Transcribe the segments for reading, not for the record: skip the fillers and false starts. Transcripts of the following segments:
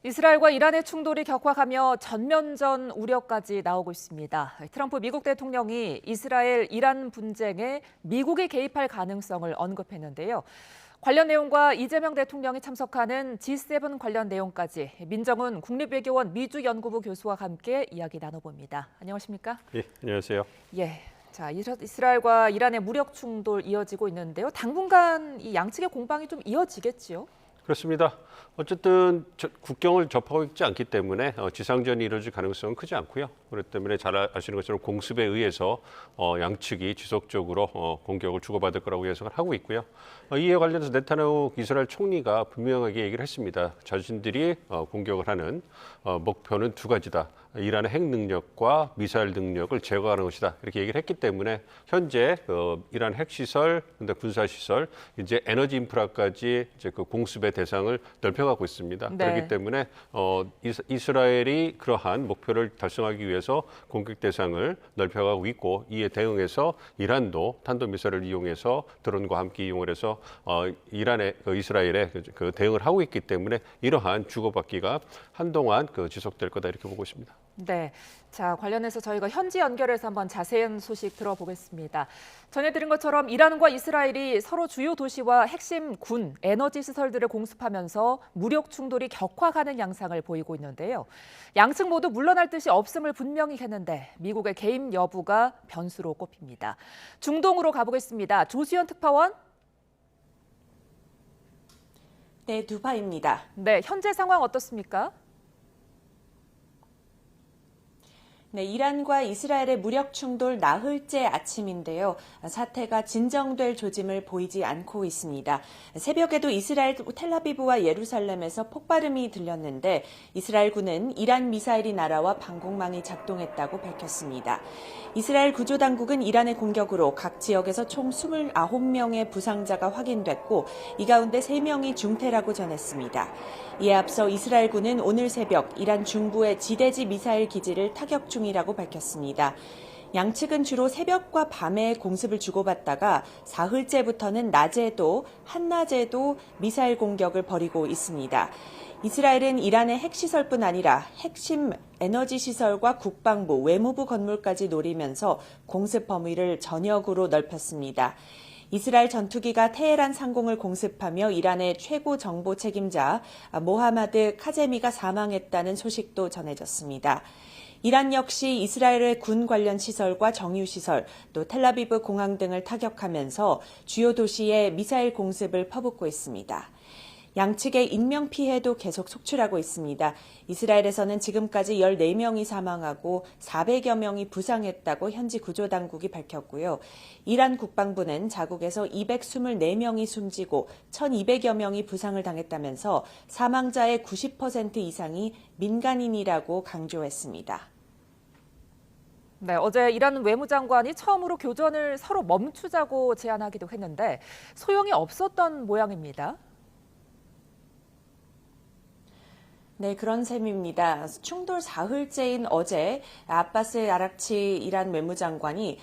이스라엘과 이란의 충돌이 격화가며 전면전 우려까지 나오고 있습니다. 트럼프 미국 대통령이 이스라엘 이란 분쟁에 미국이 개입할 가능성을 언급했는데요. 관련 내용과 이재명 대통령이 참석하는 G7 관련 내용까지 민정훈 국립외교원 미주연구부 교수와 함께 이야기 나눠봅니다. 안녕하십니까? 예, 안녕하세요. 예. 자, 이스라엘과 이란의 무력 충돌 이어지고 있는데요. 당분간 이 양측의 공방이 좀 이어지겠지요? 그렇습니다. 어쨌든 국경을 접하고 있지 않기 때문에 지상전이 이루어질 가능성은 크지 않고요. 그렇기 때문에 잘 아시는 것처럼 공습에 의해서 양측이 지속적으로 공격을 주고받을 거라고 예상을 하고 있고요. 이에 관련해서 네타냐후 이스라엘 총리가 분명하게 얘기를 했습니다. 자신들이 공격을 하는 목표는 두 가지다. 이란의 핵 능력과 미사일 능력을 제거하는 것이다. 이렇게 얘기를 했기 때문에 현재 이란 핵시설, 군사시설, 이제 에너지 인프라까지 이제 그 공습의 대상을 넓혀가고 있습니다. 네. 그렇기 때문에 이스라엘이 그러한 목표를 달성하기 위해서 공격 대상을 넓혀가고 있고 이에 대응해서 이란도 탄도미사일을 이용해서 드론과 함께 이용을 해서 이스라엘에 그 대응을 하고 있기 때문에 이러한 주고받기가 한동안 지속될 거다 이렇게 보고 있습니다. 네, 자 관련해서 저희가 현지 연결해서 한번 자세한 소식 들어보겠습니다. 전해드린 것처럼 이란과 이스라엘이 서로 주요 도시와 핵심 군, 에너지 시설들을 공습하면서 무력 충돌이 격화가는 양상을 보이고 있는데요. 양측 모두 물러날 뜻이 없음을 분명히 했는데 미국의 개입 여부가 변수로 꼽힙니다. 중동으로 가보겠습니다. 조수연 특파원. 네, 두파입니다. 네, 현재 상황 어떻습니까? 네, 이란과 이스라엘의 무력 충돌 나흘째 아침인데요. 사태가 진정될 조짐을 보이지 않고 있습니다. 새벽에도 이스라엘 텔아비브와 예루살렘에서 폭발음이 들렸는데 이스라엘군은 이란 미사일이 날아와 방공망이 작동했다고 밝혔습니다. 이스라엘 구조당국은 이란의 공격으로 각 지역에서 총 29명의 부상자가 확인됐고 이 가운데 3명이 중태라고 전했습니다. 이에 앞서 이스라엘군은 오늘 새벽 이란 중부의 지대지 미사일 기지를 타격 중이라고 밝혔습니다. 양측은 주로 새벽과 밤에 공습을 주고받다가 사흘째부터는 낮에도 한낮에도 미사일 공격을 벌이고 있습니다. 이스라엘은 이란의 핵시설뿐 아니라 핵심 에너지 시설과 국방부, 외무부 건물까지 노리면서 공습 범위를 전역으로 넓혔습니다. 이스라엘 전투기가 테헤란 상공을 공습하며 이란의 최고 정보 책임자 모하마드 카제미가 사망했다는 소식도 전해졌습니다. 이란 역시 이스라엘의 군 관련 시설과 정유시설, 또 텔아비브 공항 등을 타격하면서 주요 도시에 미사일 공습을 퍼붓고 있습니다. 양측의 인명피해도 계속 속출하고 있습니다. 이스라엘에서는 지금까지 14명이 사망하고 400여 명이 부상했다고 현지 구조당국이 밝혔고요. 이란 국방부는 자국에서 224명이 숨지고 1,200여 명이 부상을 당했다면서 사망자의 90% 이상이 민간인이라고 강조했습니다. 네, 어제 이란 외무장관이 처음으로 교전을 서로 멈추자고 제안하기도 했는데 소용이 없었던 모양입니다. 네, 그런 셈입니다. 충돌 사흘째인 어제 아바스 아락치 이란 외무장관이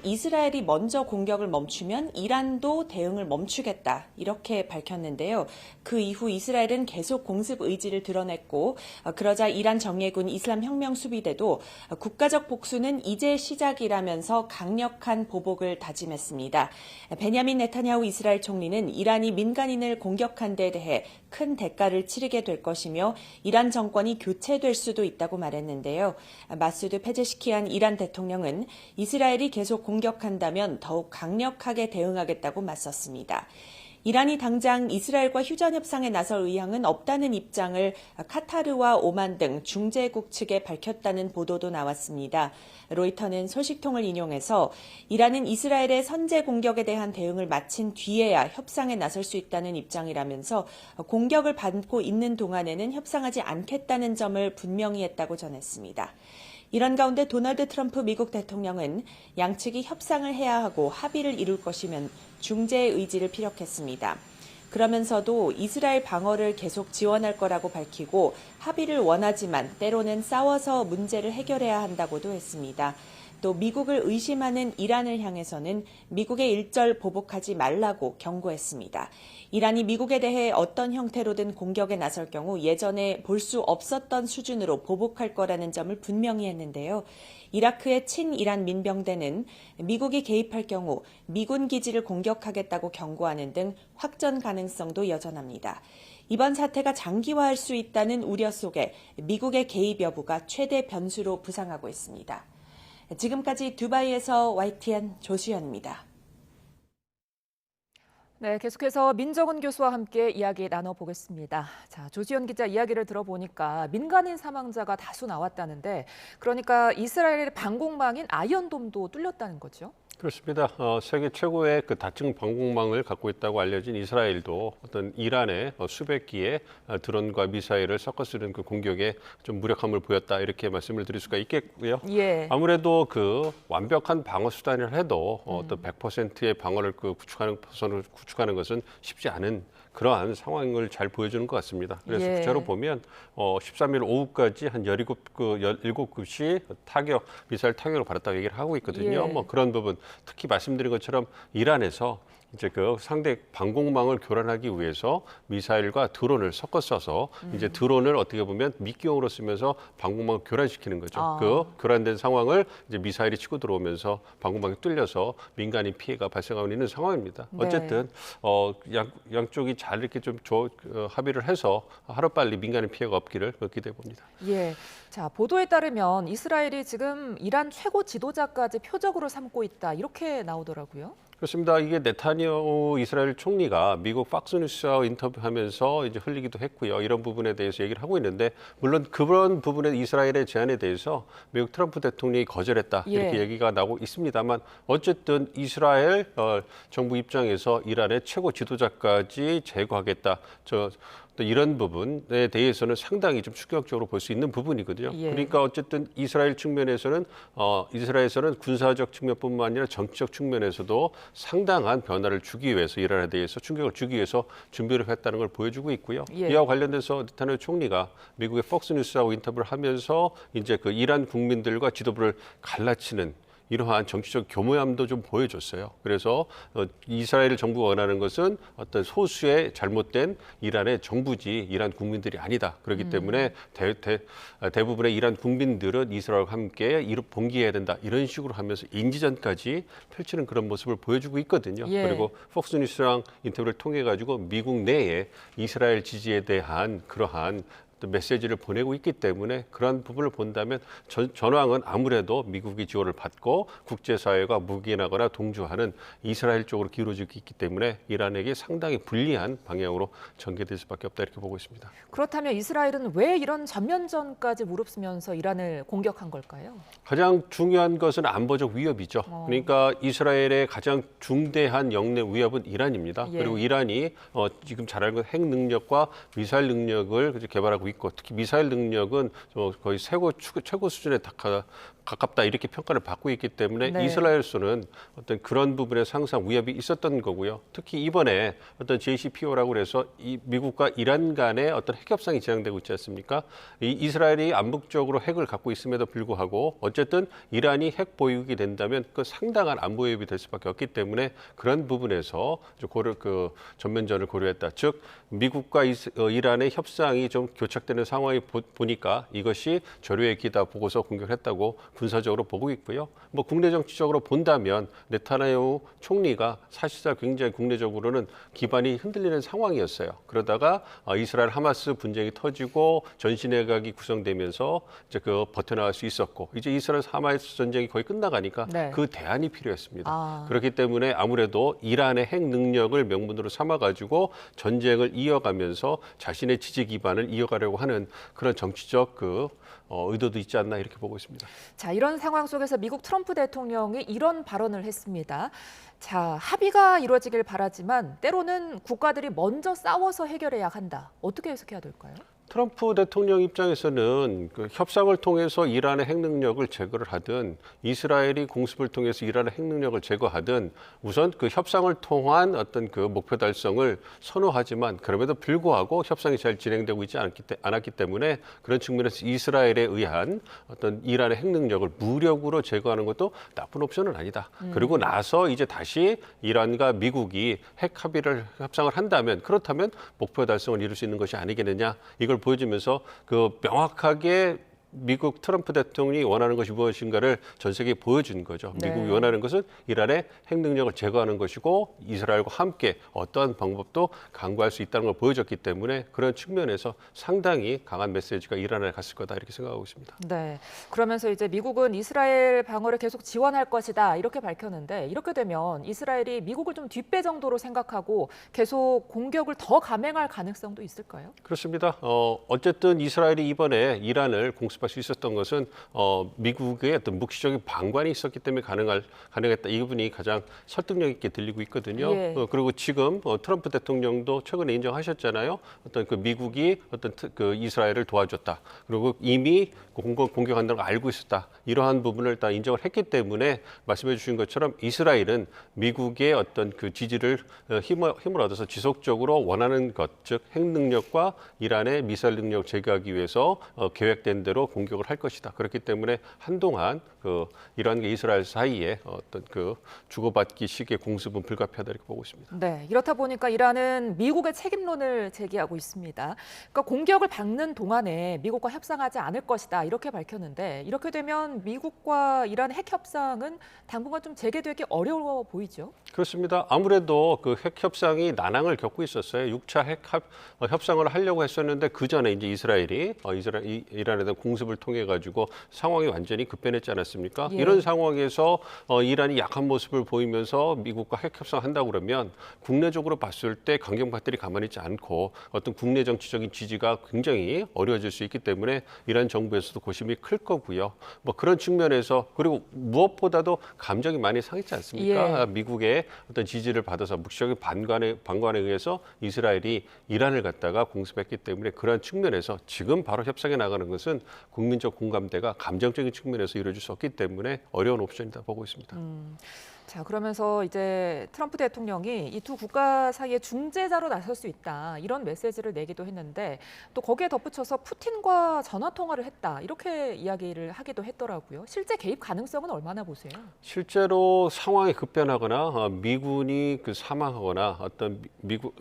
이스라엘이 먼저 공격을 멈추면 이란도 대응을 멈추겠다 이렇게 밝혔는데요. 그 이후 이스라엘은 계속 공습 의지를 드러냈고 그러자 이란 정예군 이슬람혁명수비대도 국가적 복수는 이제 시작이라면서 강력한 보복을 다짐했습니다. 베냐민 네타냐후 이스라엘 총리는 이란이 민간인을 공격한 데 대해 큰 대가를 치르게 될 것이며 이란 정권이 교체될 수도 있다고 말했는데요. 마수드 페제시키안 이란 대통령은 이스라엘이 계속 공격한다면 더욱 강력하게 대응하겠다고 맞섰습니다. 이란이 당장 이스라엘과 휴전 협상에 나설 의향은 없다는 입장을 카타르와 오만 등 중재국 측에 밝혔다는 보도도 나왔습니다. 로이터는 소식통을 인용해서 이란은 이스라엘의 선제 공격에 대한 대응을 마친 뒤에야 협상에 나설 수 있다는 입장이라면서 공격을 받고 있는 동안에는 협상하지 않겠다는 점을 분명히 했다고 전했습니다. 이런 가운데 도널드 트럼프 미국 대통령은 양측이 협상을 해야 하고 합의를 이룰 것이면 중재의 의지를 피력했습니다. 그러면서도 이스라엘 방어를 계속 지원할 거라고 밝히고 합의를 원하지만 때로는 싸워서 문제를 해결해야 한다고도 했습니다. 또 미국을 의심하는 이란을 향해서는 미국의 일절 보복하지 말라고 경고했습니다. 이란이 미국에 대해 어떤 형태로든 공격에 나설 경우 예전에 볼 수 없었던 수준으로 보복할 거라는 점을 분명히 했는데요. 이라크의 친이란 민병대는 미국이 개입할 경우 미군 기지를 공격하겠다고 경고하는 등 확전 가능성도 여전합니다. 이번 사태가 장기화할 수 있다는 우려 속에 미국의 개입 여부가 최대 변수로 부상하고 있습니다. 지금까지 두바이에서 YTN 조수연입니다. 네, 계속해서 민정은 교수와 함께 이야기 나눠보겠습니다. 자, 조지현 기자 이야기를 들어보니까 민간인 사망자가 다수 나왔다는데, 그러니까 이스라엘의 방공망인 아이언돔도 뚫렸다는 거죠? 그렇습니다. 세계 최고의 그 다층 방공망을 갖고 있다고 알려진 이스라엘도 어떤 이란의 수백 기의 드론과 미사일을 섞어 쓰는 그 공격에 좀 무력함을 보였다 이렇게 말씀을 드릴 수가 있겠고요. 예. 아무래도 그 완벽한 방어 수단을 해도 어떤 100%의 방어를 구축하는 것은 쉽지 않은 그러한 상황을 잘 보여주는 것 같습니다. 그래서 예. 구체로 보면 13일 오후까지 한 17급씩 미사일 타격을 받았다고 얘기를 하고 있거든요. 예. 뭐 그런 부분, 특히 말씀드린 것처럼 이란에서 이제 그 상대 방공망을 교란하기 위해서 미사일과 드론을 섞어 써서 이제 드론을 어떻게 보면 미끼용으로 쓰면서 방공망을 교란시키는 거죠. 그 교란된 상황을 이제 미사일이 치고 들어오면서 방공망이 뚫려서 민간인 피해가 발생하고 있는 상황입니다. 네. 어쨌든 양쪽이 잘 이렇게 좀 합의를 해서 하루빨리 민간인 피해가 없기를 기대해 봅니다. 예. 자, 보도에 따르면 이스라엘이 지금 이란 최고 지도자까지 표적으로 삼고 있다. 이렇게 나오더라고요. 그렇습니다. 이게 네타냐후 이스라엘 총리가 미국 팍스뉴스와 인터뷰하면서 이제 흘리기도 했고요. 이런 부분에 대해서 얘기를 하고 있는데 물론 그런 부분에 이스라엘의 제안에 대해서 미국 트럼프 대통령이 거절했다 이렇게 예. 얘기가 나오고 있습니다만 어쨌든 이스라엘 정부 입장에서 이란의 최고 지도자까지 제거하겠다. 또 이런 부분에 대해서는 상당히 좀 충격적으로 볼 수 있는 부분이거든요. 예. 그러니까 어쨌든 이스라엘 측면에서는 이스라엘에서는 군사적 측면뿐만 아니라 정치적 측면에서도 상당한 변화를 주기 위해서 이란에 대해서 충격을 주기 위해서 준비를 했다는 걸 보여주고 있고요. 예. 이와 관련돼서 네타냐후 총리가 미국의 폭스뉴스하고 인터뷰를 하면서 이제 그 이란 국민들과 지도부를 갈라치는 이러한 정치적 교묘함도 좀 보여줬어요. 그래서 이스라엘 정부가 원하는 것은 어떤 소수의 잘못된 이란의 정부지 이란 국민들이 아니다. 그렇기 때문에 대부분의 이란 국민들은 이스라엘과 함께 봉기해야 된다. 이런 식으로 하면서 인지전까지 펼치는 그런 모습을 보여주고 있거든요. 예. 그리고 폭스뉴스랑 인터뷰를 통해 가지고 미국 내에 이스라엘 지지에 대한 그러한 또 메시지를 보내고 있기 때문에 그런 부분을 본다면 전황은 아무래도 미국이 지원을 받고 국제사회가 묵인하거나 동조하는 이스라엘 쪽으로 기울어지고 있기 때문에 이란에게 상당히 불리한 방향으로 전개될 수밖에 없다 이렇게 보고 있습니다. 그렇다면 이스라엘은 왜 이런 전면전까지 무릅쓰면서 이란을 공격한 걸까요? 가장 중요한 것은 안보적 위협이죠. 그러니까 이스라엘의 가장 중대한 영내 위협은 이란입니다. 예. 그리고 이란이 지금 잘 알고 핵 능력과 미사일 능력을 개발하고 있고 특히 미사일 능력은 거의 최고 수준에 가깝다 이렇게 평가를 받고 있기 때문에 네. 이스라엘로서는 어떤 그런 부분에 항상 위협이 있었던 거고요. 특히 이번에 어떤 JCPO라고 그래서 이 미국과 이란 간의 어떤 핵 협상이 진행되고 있지 않습니까? 이 이스라엘이 암묵적으로 핵을 갖고 있음에도 불구하고 어쨌든 이란이 핵 보유국이 된다면 그 상당한 안보 위협이 될 수밖에 없기 때문에 그런 부분에서 전면전을 고려했다. 즉 미국과 이란의 협상이 좀 교착되는 상황이 보니까 이것이 조류의 기다 보고서 공격했다고 군사적으로 보고 있고요. 뭐 국내 정치적으로 본다면 네타냐후 총리가 사실상 굉장히 국내적으로는 기반이 흔들리는 상황이었어요. 그러다가 이스라엘 하마스 분쟁이 터지고 전신외각이 구성되면서 이제 버텨나갈 수 있었고 이제 이스라엘 하마스 전쟁이 거의 끝나가니까 네. 그 대안이 필요했습니다. 그렇기 때문에 아무래도 이란의 핵 능력을 명분으로 삼아가지고 전쟁을 이어가면서 자신의 지지 기반을 이어가려고 하는 그런 정치적 의도도 있지 않나 이렇게 보고 있습니다. 자, 이런 상황 속에서 미국 트럼프 대통령이 이런 발언을 했습니다. 자, 합의가 이루어지길 바라지만 때로는 국가들이 먼저 싸워서 해결해야 한다. 어떻게 해석해야 될까요? 트럼프 대통령 입장에서는 그 협상을 통해서 이란의 핵 능력을 제거를 하든 이스라엘이 공습을 통해서 이란의 핵 능력을 제거하든 우선 그 협상을 통한 어떤 그 목표 달성을 선호하지만 그럼에도 불구하고 협상이 잘 진행되고 있지 않았기 때문에 그런 측면에서 이스라엘에 의한 어떤 이란의 핵 능력을 무력으로 제거하는 것도 나쁜 옵션은 아니다. 그리고 나서 이제 다시 이란과 미국이 핵 합의를 협상을 한다면 그렇다면 목표 달성을 이룰 수 있는 것이 아니겠느냐 이걸 보여주면서 그 명확하게 미국 트럼프 대통령이 원하는 것이 무엇인가를 전 세계에 보여준 거죠. 미국이 원하는 것은 이란의 핵 능력을 제거하는 것이고 이스라엘과 함께 어떠한 방법도 강구할 수 있다는 걸 보여줬기 때문에 그런 측면에서 상당히 강한 메시지가 이란에 갔을 거다 이렇게 생각하고 있습니다. 네. 그러면서 이제 미국은 이스라엘 방어를 계속 지원할 것이다 이렇게 밝혔는데 이렇게 되면 이스라엘이 미국을 좀 뒷배 정도로 생각하고 계속 공격을 더 감행할 가능성도 있을까요? 그렇습니다. 어쨌든 이스라엘이 이번에 이란을 공습할 수 있었던 것은 미국의 어떤 묵시적인 방관이 있었기 때문에 가능했다. 이 부분이 가장 설득력 있게 들리고 있거든요. 예. 그리고 지금 트럼프 대통령도 최근에 인정하셨잖아요. 어떤 그 미국이 어떤 그 이스라엘을 도와줬다. 그리고 이미 공격한다는 걸 알고 있었다. 이러한 부분을 다 인정을 했기 때문에 말씀해 주신 것처럼 이스라엘은 미국의 어떤 그 지지를 힘을 얻어서 지속적으로 원하는 것, 즉 핵 능력과 이란의 미사일 능력 제거하기 위해서 계획된 대로 공격을 할 것이다. 그렇기 때문에 한동안 그 이란과 이스라엘 사이에 어떤 그 주고받기 식의 공습은 불가피하다 이렇게 보고 있습니다. 네, 이렇다 보니까 이란은 미국의 책임론을 제기하고 있습니다. 그러니까 공격을 받는 동안에 미국과 협상하지 않을 것이다 이렇게 밝혔는데 이렇게 되면 미국과 이란 핵 협상은 당분간 좀 재개되기 어려워 보이죠? 그렇습니다. 아무래도 그 핵 협상이 난항을 겪고 있었어요. 6차 핵 협상을 하려고 했었는데 그 전에 이제 이스라엘이 이란에 대한 공습을 통해 가지고 상황이 완전히 급변했지 않았습니까? 예. 이런 상황에서 이란이 약한 모습을 보이면서 미국과 핵 협상한다고 그러면 국내적으로 봤을 때 강경파들이 가만히 있지 않고 어떤 국내 정치적인 지지가 굉장히 어려워질 수 있기 때문에 이란 정부에서도 고심이 클 거고요. 뭐 그런 측면에서 그리고 무엇보다도 감정이 많이 상했지 않습니까? 예. 미국의 어떤 지지를 받아서 묵시적인 반관에 의해서 이스라엘이 이란을 갖다가 공습했기 때문에 그런 측면에서 지금 바로 협상에 나가는 것은 국민적 공감대가 감정적인 측면에서 이루어질 수 없기 때문에 어려운 옵션이다 보고 있습니다. 자, 그러면서 이제 트럼프 대통령이 이 두 국가 사이에 중재자로 나설 수 있다 이런 메시지를 내기도 했는데 또 거기에 덧붙여서 푸틴과 전화 통화를 했다 이렇게 이야기를 하기도 했더라고요. 실제 개입 가능성은 얼마나 보세요? 실제로 상황이 급변하거나 미군이 사망하거나 어떤 미국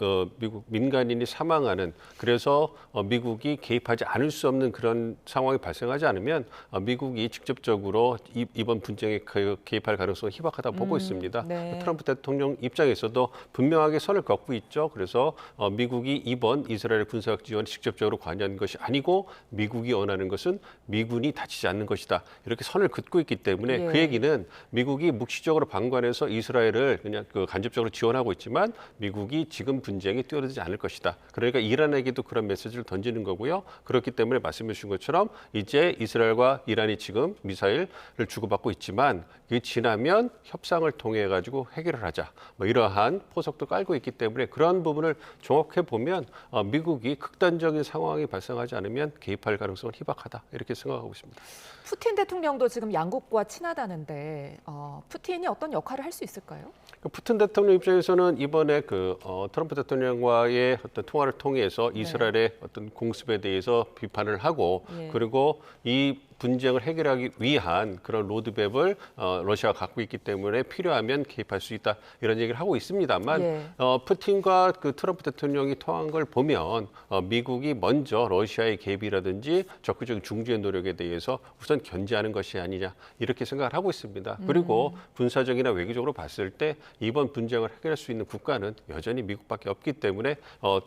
민간인이 사망하는 그래서 미국이 개입하지 않을 수 없는 그런 상황이 발생하지 않으면 미국이 직접적으로 이번 분쟁에 개입할 가능성은 희박하다 보고 있습니다. 네. 트럼프 대통령 입장에서도 분명하게 선을 긋고 있죠. 그래서 미국이 이번 이스라엘 군사력 지원에 직접적으로 관여한 것이 아니고 미국이 원하는 것은 미군이 다치지 않는 것이다. 이렇게 선을 긋고 있기 때문에 예. 그 얘기는 미국이 묵시적으로 방관해서 이스라엘을 그냥 간접적으로 지원하고 있지만 미국이 지금 분쟁에 뛰어들지 않을 것이다. 그러니까 이란에게도 그런 메시지를 던지는 거고요. 그렇기 때문에 말씀해 주신 것처럼 이제 이스라엘과 이란이 지금 미사일을 주고받고 있지만 이게 지나면 협상을 통해 가지고 해결을 하자. 뭐 이러한 포석도 깔고 있기 때문에 그런 부분을 종합해 보면 미국이 극단적인 상황이 발생하지 않으면 개입할 가능성은 희박하다. 이렇게 생각하고 있습니다. 푸틴 대통령도 지금 양국과 친하다는데 푸틴이 어떤 역할을 할 수 있을까요? 푸틴 대통령 입장에서는 이번에 트럼프 대통령과의 어떤 통화를 통해서 이스라엘의 어떤 공습에 대해서 비판을 하고 예. 그리고 이 분쟁을 해결하기 위한 그런 로드맵을 러시아가 갖고 있기 때문에 필요하면 개입할 수 있다 이런 얘기를 하고 있습니다만 예. 푸틴과 트럼프 대통령이 통한 걸 보면 미국이 먼저 러시아의 개입이라든지 적극적인 중재 노력에 대해서 우선 견제하는 것이 아니냐 이렇게 생각을 하고 있습니다. 그리고 군사적이나 외교적으로 봤을 때 이번 분쟁을 해결할 수 있는 국가는 여전히 미국밖에 없기 때문에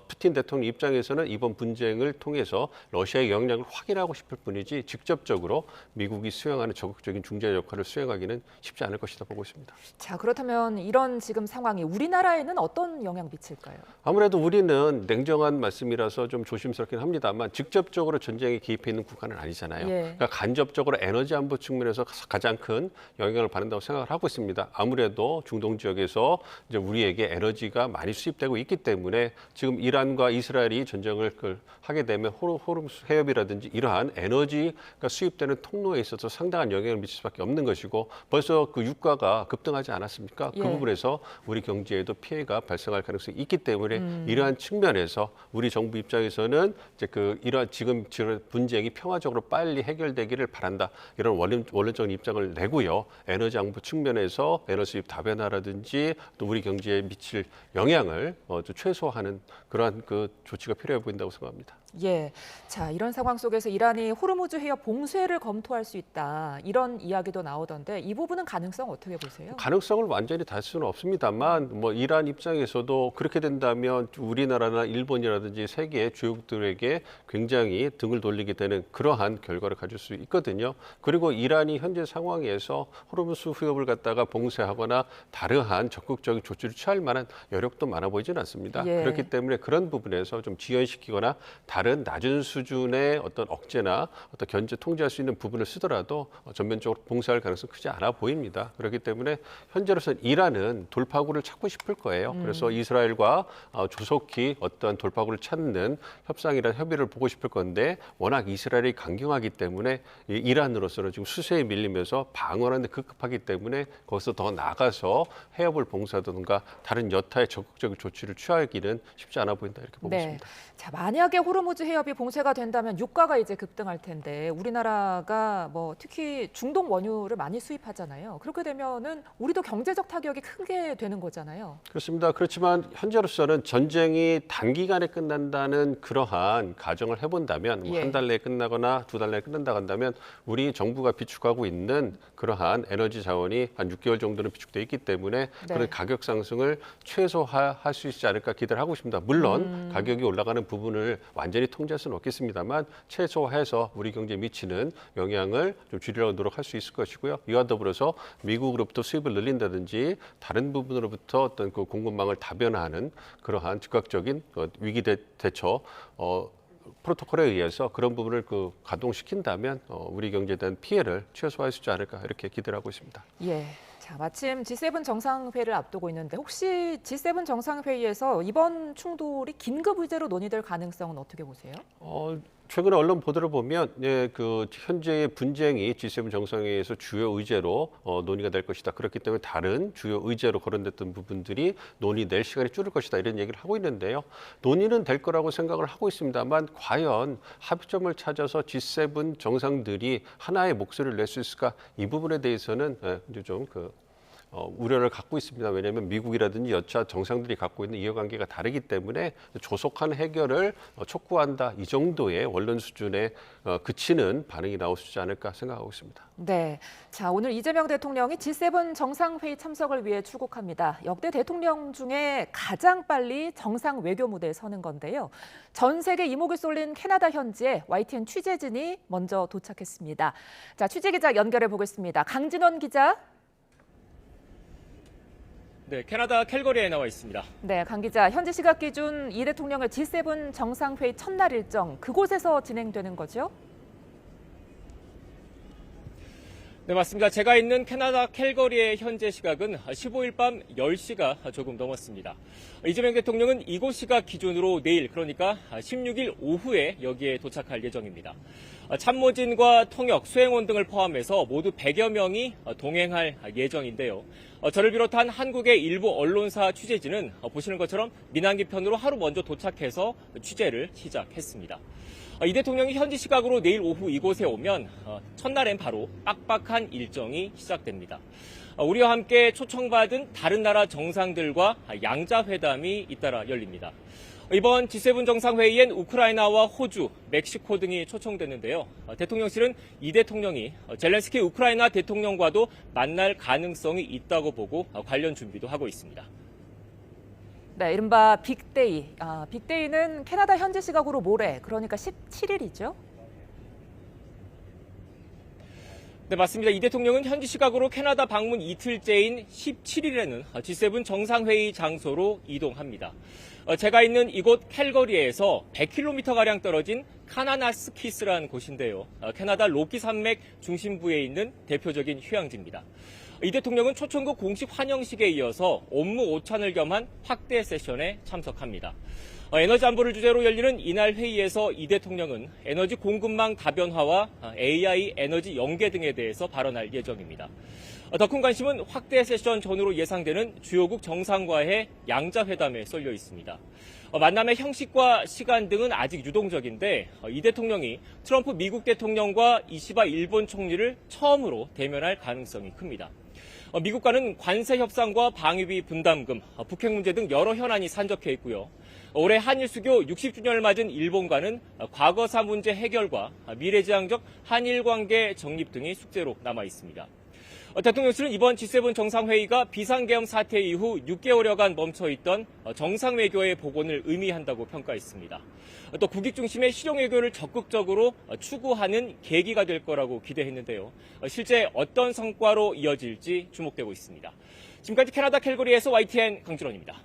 푸틴 대통령 입장에서는 이번 분쟁을 통해서 러시아의 영향력을 확인하고 싶을 뿐이지 직접적으로 직접적으로 미국이 수행하는 적극적인 중재 역할을 수행하기는 쉽지 않을 것이다 보고 있습니다. 자, 그렇다면 이런 지금 상황이 우리나라에는 어떤 영향 미칠까요? 아무래도 우리는 냉정한 말씀이라서 좀 조심스럽긴 합니다만 직접적으로 전쟁에 개입해 있는 국가는 아니잖아요. 예. 그러니까 간접적으로 에너지 안보 측면에서 가장 큰 영향을 받는다고 생각을 하고 있습니다. 아무래도 중동 지역에서 이제 우리에게 에너지가 많이 수입되고 있기 때문에 지금 이란과 이스라엘이 전쟁을 하게 되면 호르무즈 해협이라든지 이러한 에너지가 수입되는 통로에 있어서 상당한 영향을 미칠 수밖에 없는 것이고 벌써 그 유가가 급등하지 않았습니까? 그 예. 부분에서 우리 경제에도 피해가 발생할 가능성이 있기 때문에 이러한 측면에서 우리 정부 입장에서는 이제 이러한 지금 분쟁이 평화적으로 빨리 해결되기를 바란다. 이런 원론적인 입장을 내고요. 에너지 안보 측면에서 에너지 수입 다변화라든지 또 우리 경제에 미칠 영향을 좀 최소화하는 그러한 조치가 필요해 보인다고 생각합니다. 예. 자, 이런 상황 속에서 이란이 호르무즈 해협 봉쇄를 검토할 수 있다. 이런 이야기도 나오던데 이 부분은 가능성 어떻게 보세요? 가능성을 완전히 달 수는 없습니다만 이란 입장에서도 그렇게 된다면 우리나라나 일본이라든지 세계 주요국들에게 굉장히 등을 돌리게 되는 그러한 결과를 가질 수 있거든요. 그리고 이란이 현재 상황에서 호르무즈 해협을 갖다가 봉쇄하거나 다르한 적극적인 조치를 취할 만한 여력도 많아 보이지는 않습니다. 예. 그렇기 때문에 그런 부분에서 좀 지연시키거나 다른 낮은 수준의 어떤 억제나 어떤 견제 통제할 수 있는 부분을 쓰더라도 전면적으로 봉쇄할 가능성이 크지 않아 보입니다. 그렇기 때문에 현재로서는 이란은 돌파구를 찾고 싶을 거예요. 그래서 이스라엘과 조속히 어떤 돌파구를 찾는 협상이나 협의를 보고 싶을 건데 워낙 이스라엘이 강경하기 때문에 이란으로서는 지금 수세에 밀리면서 방어하는 데 급급하기 때문에 거기서 더 나가서 해협을 봉쇄하든가 다른 여타의 적극적인 조치를 취하기는 쉽지 않아 보인다 이렇게 보고 있습니다. 자, 만약에 호르무즈 해협이 봉쇄가 된다면 유가가 이제 급등할 텐데 우리나라가 특히 중동 원유를 많이 수입하잖아요. 그렇게 되면은 우리도 경제적 타격이 크게 되는 거잖아요. 그렇습니다. 그렇지만 현재로서는 전쟁이 단기간에 끝난다는 그러한 가정을 해본다면 예. 한 달 내에 끝나거나 두 달 내에 끝난다 한다면 우리 정부가 비축하고 있는 그러한 에너지 자원이 한 6개월 정도는 비축돼 있기 때문에 그런 가격 상승을 최소화할 수 있지 않을까 기대를 하고 있습니다. 물론 가격이 올라가는 부분을 완전히 통제할 수는 없겠습니다만 최소화해서 우리 경제에 미치는 영향을 좀 줄이려고 노력할 수 있을 것이고요. 이와 더불어서 미국으로부터 수입을 늘린다든지 다른 부분으로부터 어떤 그 공급망을 다변화하는 그러한 즉각적인 위기 대처 프로토콜에 의해서 그런 부분을 가동시킨다면 우리 경제에 대한 피해를 최소화할 수 있지 않을까 이렇게 기대를 하고 있습니다. 예. 자, 마침 G7 정상회의를 앞두고 있는데 혹시 G7 정상회의에서 이번 충돌이 긴급 의제로 논의될 가능성은 어떻게 보세요? 최근에 언론 보도를 보면 현재의 분쟁이 G7 정상회의에서 주요 의제로 논의가 될 것이다. 그렇기 때문에 다른 주요 의제로 거론됐던 부분들이 논의될 시간이 줄을 것이다. 이런 얘기를 하고 있는데요. 논의는 될 거라고 생각을 하고 있습니다만 과연 합의점을 찾아서 G7 정상들이 하나의 목소리를 낼 수 있을까? 이 부분에 대해서는 이제 좀 우려를 갖고 있습니다. 왜냐하면 미국이라든지 여차 정상들이 갖고 있는 이해관계가 다르기 때문에 조속한 해결을 촉구한다. 이 정도의 원론 수준에 그치는 반응이 나올 수 있지 않을까 생각하고 있습니다. 네. 자, 오늘 이재명 대통령이 G7 정상회의 참석을 위해 출국합니다. 역대 대통령 중에 가장 빨리 정상 외교 무대에 서는 건데요. 전 세계 이목을 쏠린 캐나다 현지에 YTN 취재진이 먼저 도착했습니다. 자, 취재 기자 연결해 보겠습니다. 강진원 기자. 네, 캐나다 캘거리에 나와 있습니다. 네, 강 기자. 현지 시각 기준 이 대통령의 G7 정상회의 첫날 일정 그곳에서 진행되는 거죠? 네, 맞습니다. 제가 있는 캐나다 캘거리의 현재 시각은 15일 밤 10시가 조금 넘었습니다. 이재명 대통령은 이곳 시각 기준으로 내일, 그러니까 16일 오후에 여기에 도착할 예정입니다. 참모진과 통역, 수행원 등을 포함해서 모두 100여 명이 동행할 예정인데요. 저를 비롯한 한국의 일부 언론사 취재진은 보시는 것처럼 민항기 편으로 하루 먼저 도착해서 취재를 시작했습니다. 이 대통령이 현지 시각으로 내일 오후 이곳에 오면 첫날엔 바로 빡빡한 일정이 시작됩니다. 우리와 함께 초청받은 다른 나라 정상들과 양자회담이 잇따라 열립니다. 이번 G7 정상회의엔 우크라이나와 호주, 멕시코 등이 초청됐는데요. 대통령실은 이 대통령이 젤렌스키 우크라이나 대통령과도 만날 가능성이 있다고 보고 관련 준비도 하고 있습니다. 네, 이른바 빅데이. 빅데이는 캐나다 현지 시각으로 모레, 그러니까 17일이죠? 네, 맞습니다. 이 대통령은 현지 시각으로 캐나다 방문 이틀째인 17일에는 G7 정상회의 장소로 이동합니다. 제가 있는 이곳 캘거리에서 100km가량 떨어진 카나나스키스라는 곳인데요. 캐나다 로키 산맥 중심부에 있는 대표적인 휴양지입니다. 이 대통령은 초청국 공식 환영식에 이어서 업무 오찬을 겸한 확대 세션에 참석합니다. 에너지 안보를 주제로 열리는 이날 회의에서 이 대통령은 에너지 공급망 다변화와 AI 에너지 연계 등에 대해서 발언할 예정입니다. 더 큰 관심은 확대 세션 전후로 예상되는 주요국 정상과의 양자회담에 쏠려 있습니다. 만남의 형식과 시간 등은 아직 유동적인데 이 대통령이 트럼프 미국 대통령과 이시바 일본 총리를 처음으로 대면할 가능성이 큽니다. 미국과는 관세 협상과 방위비 분담금, 북핵 문제 등 여러 현안이 산적해 있고요. 올해 한일 수교 60주년을 맞은 일본과는 과거사 문제 해결과 미래지향적 한일 관계 정립 등이 숙제로 남아 있습니다. 대통령실은 이번 G7 정상회의가 비상계엄 사태 이후 6개월여간 멈춰있던 정상외교의 복원을 의미한다고 평가했습니다. 또 국익 중심의 실용외교를 적극적으로 추구하는 계기가 될 거라고 기대했는데요. 실제 어떤 성과로 이어질지 주목되고 있습니다. 지금까지 캐나다 캘거리에서 YTN 강준원입니다.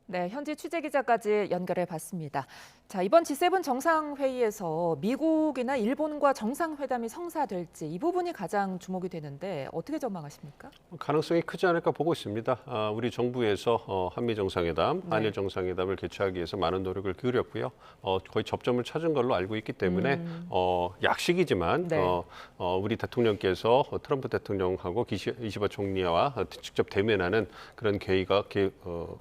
네, 현지 취재 기자까지 연결해 봤습니다. 자, 이번 G7 정상회의에서 미국이나 일본과 정상회담이 성사될지 이 부분이 가장 주목이 되는데 어떻게 전망하십니까? 가능성이 크지 않을까 보고 있습니다. 우리 정부에서 한미 정상회담, 한일 네. 정상회담을 개최하기 위해서 많은 노력을 기울였고요. 거의 접점을 찾은 걸로 알고 있기 때문에 약식이지만 네. 우리 대통령께서 트럼프 대통령하고 이시바 총리와 직접 대면하는 그런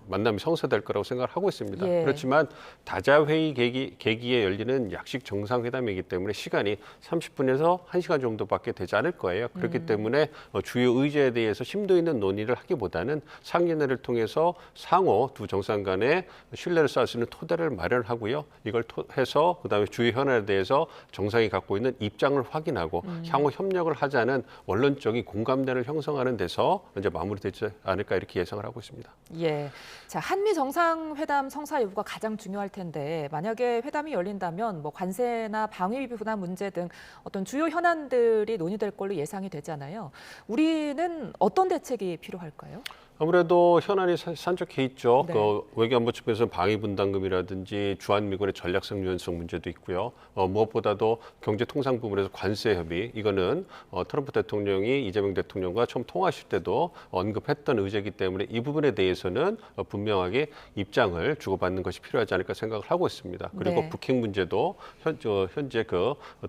만남이 성사될 거라고 생각을 하고 있습니다. 예. 그렇지만 다자회의 계기에 열리는 약식 정상회담이기 때문에 시간이 30분에서 1시간 정도밖에 되지 않을 거예요. 그렇기 때문에 주요 의제에 대해서 심도 있는 논의를 하기보다는 상견례를 통해서 상호 두 정상 간에 신뢰를 쌓을 수 있는 토대를 마련하고요. 이걸 해서 그다음에 주요 현안에 대해서 정상이 갖고 있는 입장을 확인하고 향후 협력을 하자는 원론적인 공감대를 형성하는 데서 이제 마무리되지 않을까 이렇게 예상을 하고 있습니다. 예. 자, 한미 정상회담 성사 여부가 가장 중요할 텐데 만약에 회담이 열린다면 뭐 관세나 방위비 부담 문제 등 어떤 주요 현안들이 논의될 걸로 예상이 되잖아요. 우리는 어떤 대책이 필요할까요? 아무래도 현안이 산적해 있죠. 네. 외교안보 측면에서 방위분담금이라든지 주한미군의 전략성 유연성 문제도 있고요. 무엇보다도 경제통상 부분에서 관세 협의, 이거는 트럼프 대통령이 이재명 대통령과 처음 통화하실 때도 언급했던 의제이기 때문에 이 부분에 대해서는 분명하게 입장을 주고받는 것이 필요하지 않을까 생각을 하고 있습니다. 그리고 네. 북핵 문제도 현재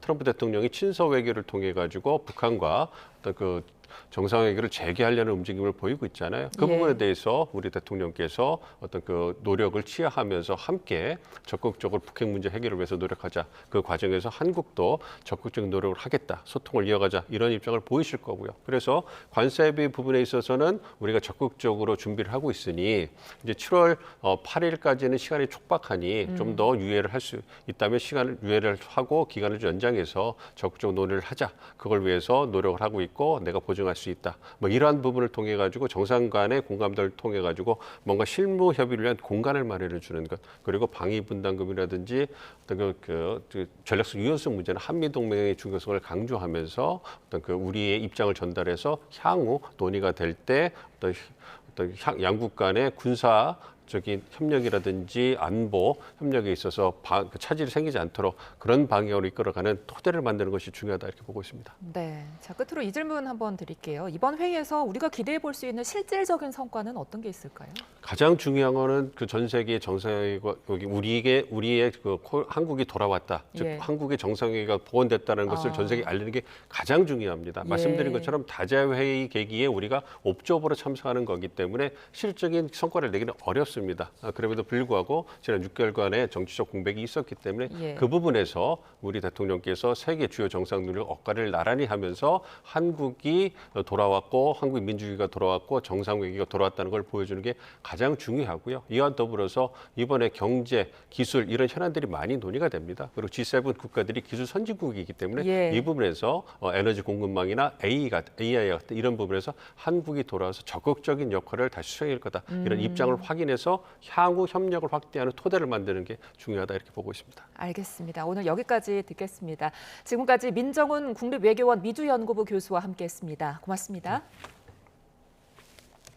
트럼프 대통령이 친서 외교를 통해 가지고 북한과 어떤 정상회의를 재개하려는 움직임을 보이고 있잖아요. 그 예. 부분에 대해서 우리 대통령께서 어떤 노력을 취하하면서 함께 적극적으로 북핵 문제 해결을 위해서 노력하자. 그 과정에서 한국도 적극적인 노력을 하겠다. 소통을 이어가자. 이런 입장을 보이실 거고요. 그래서 관세비 부분에 있어서는 우리가 적극적으로 준비를 하고 있으니 이제 7월 8일까지는 시간이 촉박하니 좀 더 유예를 할 수 있다면 유예를 하고 기간을 좀 연장해서 적극적 논의를 하자. 그걸 위해서 노력을 하고 있고 내가 보증할 수 있다. 뭐 이러한 부분을 통해 가지고 정상 간의 공감대를 통해 가지고 뭔가 실무 협의를 위한 공간을 마련해 주는 것, 그리고 방위 분담금이라든지 어떤 전략적 유연성 문제는 한미 동맹의 중요성을 강조하면서 어떤 우리의 입장을 전달해서 향후 논의가 될 때 어떤 양국 간의 군사적인 협력이라든지 안보 협력에 있어서 차질이 생기지 않도록 그런 방향으로 이끌어가는 토대를 만드는 것이 중요하다 이렇게 보고 있습니다. 네. 자, 끝으로 이 질문 한번 드릴게요. 이번 회의에서 우리가 기대해 볼 수 있는 실질적인 성과는 어떤 게 있을까요? 가장 중요한 거는 전 세계 정상회의가 여기 우리의 한국이 돌아왔다. 즉 예. 한국의 정상회의가 복원됐다는 것을 전 세계에 알리는 게 가장 중요합니다. 예. 말씀드린 것처럼 다자회의 계기에 우리가 옵저버로 참석하는 거기 때문에 실질적인 성과를 내기는 어렵습니다. 그럼에도 불구하고 지난 6개월간의 정치적 공백이 있었기 때문에 예. 그 부분에서 우리 대통령께서 세계 주요 정상들을 억가를 나란히 하면서 한국이 돌아왔고 한국 민주주의가 돌아왔고 정상회의가 돌아왔다는 걸 보여주는 게 가장 중요하고요. 이와 더불어서 이번에 경제, 기술 이런 현안들이 많이 논의가 됩니다. 그리고 G7 국가들이 기술 선진국이기 때문에 예. 이 부분에서 에너지 공급망이나 AI 같은 이런 부분에서 한국이 돌아와서 적극적인 역할을 다시 수행할 거다. 이런 입장을 확인해서 통해서 향후 협력을 확대하는 토대를 만드는 게 중요하다 이렇게 보고 있습니다. 알겠습니다. 오늘 여기까지 듣겠습니다. 지금까지 민정훈 국립외교원 미주연구부 교수와 함께했습니다. 고맙습니다.